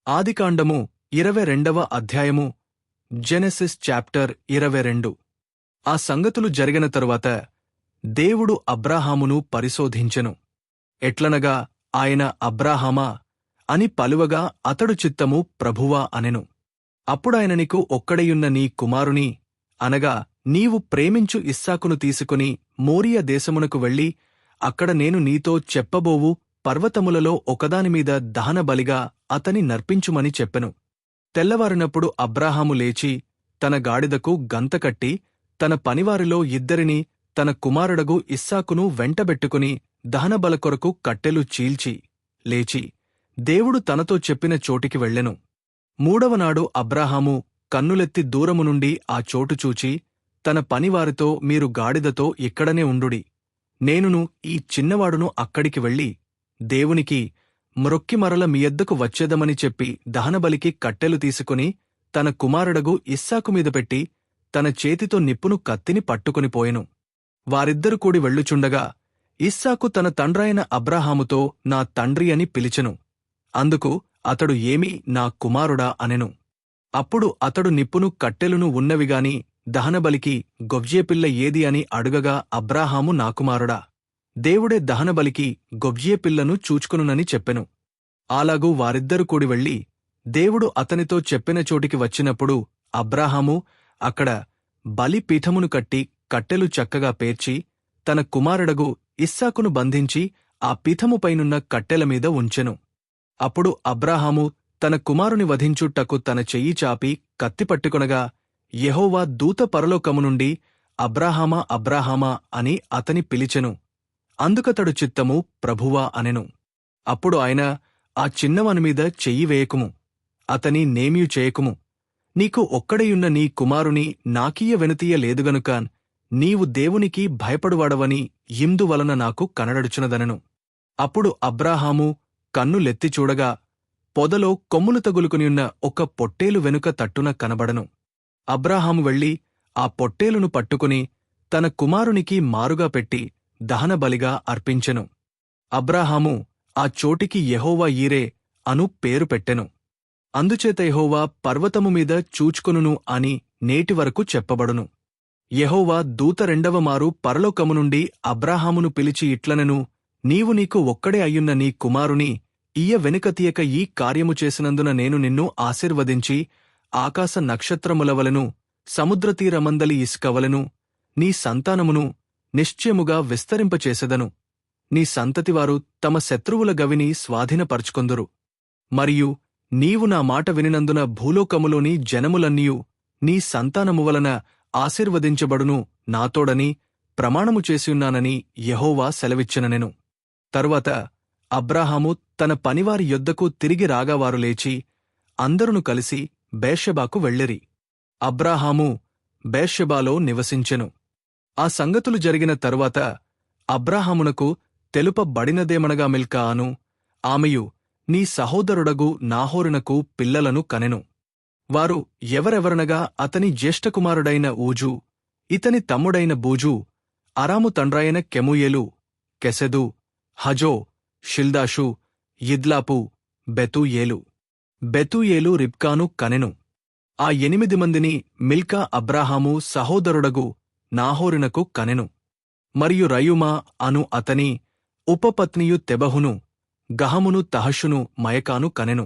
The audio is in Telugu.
ఆదికాండము 22వ అధ్యాయము జెనెసిస్ చాప్టర్ 22. ఆ సంగతులు జరిగిన తరువాత దేవుడు అబ్రాహామును పరిశోధించెను. ఎట్లనగా ఆయన అబ్రాహామా అని పలువగా అతడు చిత్తము ప్రభువా అనెను. అప్పుడాయన నీకు ఒక్కడేయున్న నీ కుమారుని అనగా నీవు ప్రేమించు ఇస్సాకును తీసుకుని మోరియా దేశమునకు వెళ్ళి అక్కడ నేను నీతో చెప్పబోవు పర్వతములలో ఒకదానిమీద దహనబలిగా అతని నర్పించుమని చెప్పెను. తెల్లవారినప్పుడు అబ్రాహాము లేచి తన గాడిదకు గంతకట్టి తన పనివారిలో ఇద్దరిని తన కుమారుడగు ఇస్సాకును వెంటబెట్టుకుని దహనబల కొరకు కట్టెలు చీల్చి లేచి దేవుడు తనతో చెప్పిన చోటికి వెళ్ళెను. మూడవనాడు అబ్రాహాము కన్నులెత్తి దూరము నుండి ఆ చోటు చూచి తన పనివారితో మీరు గాడిదతో ఇక్కడనే ఉండుడి, నేనును ఈ చిన్నవాడును అక్కడికి వెళ్ళి దేవునికి మ్రొక్కి మరల మీ యొద్దకు వచ్చేదమని చెప్పి దహనబలికి కట్టెలు తీసుకుని తన కుమారుడగు ఇస్సాకు మీద పెట్టి తన చేతితో నిప్పును కత్తిని పట్టుకొనిపోయెను. వారిద్దరు కూడి వెళ్ళుచుండగా ఇస్సాకు తన తండ్రైన అబ్రాహాముతో నా తండ్రి అని పిలిచెను. అందుకు అతడు ఏమీ నా కుమారుడా అనెను. అప్పుడు అతడు నిప్పును కట్టెలును ఉన్నవిగాని దహనబలికి గొవ్యేపిల్ల ఏది అని అడుగగా అబ్రాహాము నా కుమారుడా, దేవుడే దహనబలికి గొవ్యేపిల్లను చూచుకొనునని చెప్పెను. అలాగూ వారిద్దరు కూడి వెళ్ళి దేవుడు అతనితో చెప్పిన చోటికి వచ్చినప్పుడు అబ్రాహాము అక్కడ బలిపీఠమును కట్టి కట్టెలు చక్కగా పేర్చి తన కుమారుడగు ఇస్సాకును బంధించి ఆ పీఠముపైనున్న కట్టెలమీద ఉంచెను. అప్పుడు అబ్రాహాము తన కుమారుని వధించుటకు తన చెయ్యి చాపి కత్తి పట్టుకొనగా యెహోవా దూత పరలోకము నుండి అబ్రాహామా అబ్రాహామా అని అతని పిలిచెను. అందుకతడు చిత్తము ప్రభువా అనెను. అప్పుడు ఆయన ఆ చిన్నవానిమీద చెయ్యి వేయకుము, అతని నేమ్యు చేయకుము, నీకు ఒక్కడేయున్న నీ కుమారుని నాకీయ వెనుతీయ లేదుగనుక నీవు దేవునికి భయపడువాడవని ఇందువలన నాకు కనడడుచునదనెను. అప్పుడు అబ్రాహాము కన్నులెత్తి చూడగా పొదలో కొమ్ములు తగులుకునియున్న ఒక పొట్టేలు వెనుక తట్టున కనబడను. అబ్రాహాము వెళ్లి ఆ పొట్టేలును పట్టుకుని తన కుమారునికి మారుగా పెట్టి దహనబలిగా అర్పించెను. అబ్రాహాము ఆ చోటికి యెహోవా యీరే అను పేరు పెట్టెను. అందుచేత యెహోవా పర్వతము మీద చూచుకొనును అని నేటివరకు చెప్పబడును. యెహోవా దూత రెండవ మారు పరలోకము నుండి అబ్రాహామును పిలిచి ఇట్లనెను, నీవు నీకు ఒక్కడే అయ్యున్న నీ కుమారుని ఈయ వెనుకతీయక ఈ కార్యము చేసినందున నేను నిన్ను ఆశీర్వదించి ఆకాశ నక్షత్రములవలెను సముద్రతీరమందలి ఇసుకవలెను నీ సంతానమును నిశ్చయముగా విస్తరింపచేసెదను. నీ సంతతివారు తమ శత్రువుల గవిని స్వాధీనపరచుకొందురు. మరియు నీవు నా మాట వినినందున భూలోకములోని జనములన్నీయు నీ సంతానము వలన ఆశీర్వదించబడును నాతోడని ప్రమాణము చేసియున్నానని యెహోవా సెలవిచ్చెననెను. తరువాత అబ్రాహాము తన పనివారి యొద్దకు తిరిగి రాగా వారు లేచి అందరును కలిసి బేర్షెబాకు వెళ్ళిరి. అబ్రాహాము బేర్షెబాలో నివసించెను. ఆ సంగతులు జరిగిన తరువాత అబ్రాహామునకు తెలుపబడినదేమనగా మిల్కా అను ఆమెయు నీ సహోదరుడగు నాహోరునకు పిల్లలను కనెను. వారు ఎవరెవరనగా అతని జ్యేష్ఠకుమారుడైన ఊజు, ఇతని తమ్ముడైన బూజు, అరాము తండ్రాయన కెమూయేలు, కెసెదు, హజో, షిల్దాషు, యిద్లాపు, బెతూయేలు. బెతూయేలు రిబ్కాను కనెను. ఆ 8 మందిని మిల్కా అబ్రాహాము సహోదరుడగు నాహోరునకు కనెను. మరియు రయుమా అను అతని ఉపపత్నియు తెబహును, గహమును తహషును మయకాను కనెను.